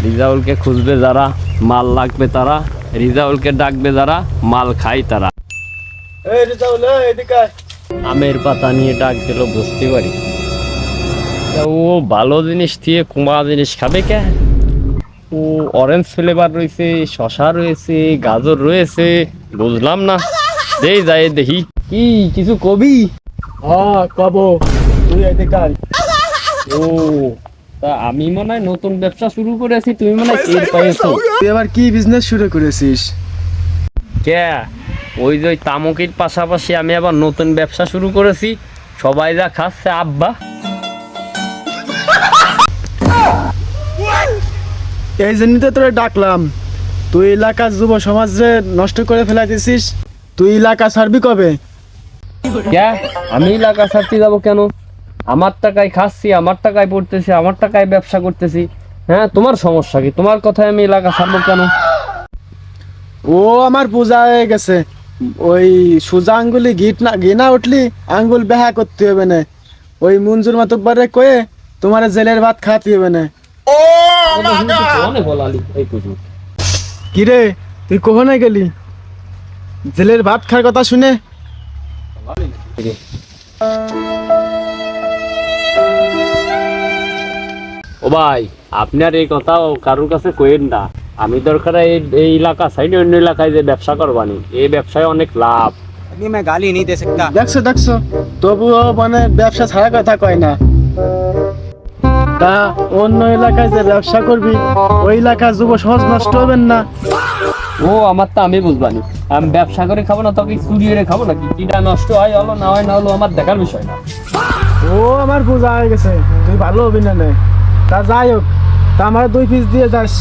রিজাউলকে খুঁজবে যারা, মাল লাগবে তারা, রিজাউলকে ডাকবে যারা, মাল খাই তারা। আমের পাতা নিয়ে ডাক দিল বুঝতে পারি, ও ভালো জিনিস দিয়ে কুমা জিনিস খাবে কে? ও অরেঞ্জ ফ্লেভার রয়েছে, শশা রয়েছে, গাজর রয়েছে, বুঝলাম না। দেই যাই দেখি কি কিছু কবি। হ্যাঁ কব, তুই এদিকে আয়। ও তা আমি মনে হয় নতুন ব্যবসা শুরু করেছি, তুমি মনে হয় টের পাইছো। তুই এবার কি বিজনেস শুরু করেছিস? কে? ওই যে ওই তামুকির পাশাপাশি আমি আবার নতুন ব্যবসা শুরু করেছি, সবাই যা খাচ্ছে আব্বা। এই জন্যই তো তোরে ডাকলাম। তুই এলাকার যুব সমাজে নষ্ট করে ফেলাইতেছিস। তুই এলাকা ছাড়বি কবে? কে? আমি এলাকা ছাড়তে যাবো কেন? আমার টাকায় খাচ্ছি, আমার টাকায় পড়তেছি, আমার টাকায় ব্যবসা করতেছি। হ্যাঁ, তোমার সমস্যা কি? তোমার কথায় আমি এলাকা ছাড়বো কেন? ও আমার বোঝা হয়ে গেছে। ওই সোজা আঙ্গুলি ঘি না উঠলি আঙ্গুল বেহা করতে হবে না। ওই মঞ্জুর মাতব্বরে কয়ে তোমার জেলের ভাত খাওয়াতে হবে না। অনেক বলালি এই কুকুর। কিরে তুই কখনো গেলি জেলের ভাত খাওয়ার কথা শুনে? ও ভাই, আপনার এই কথাও কারোর কাছে কইেন না। আমি দরকার এই এলাকা সাইডে অন্য এলাকায় যে ব্যবসা করবানি, এই ব্যবসায় অনেক লাভ। मैं गाली नहीं दे सकता। দেখছো তবুও মানে ব্যবসা ছাড়া কথা কয় না। তা অন্য এলাকায় যে ব্যবসা করবি ওই এলাকার যুব সমাজ নষ্ট হবেন না? ও আমার তো আমি বুঝবানি, আমি ব্যবসা করে খাবো না, তোকে চুরি করে খাবো নাকি? কিটা নষ্ট হয় হলো না হয় না হলো আমার দেখার বিষয় না। ও আমার বোঝা হয়ে গেছে, তুই ভালো হবি না। তা যাই হোক, তা আমার 2 পিস দিয়ে যাস।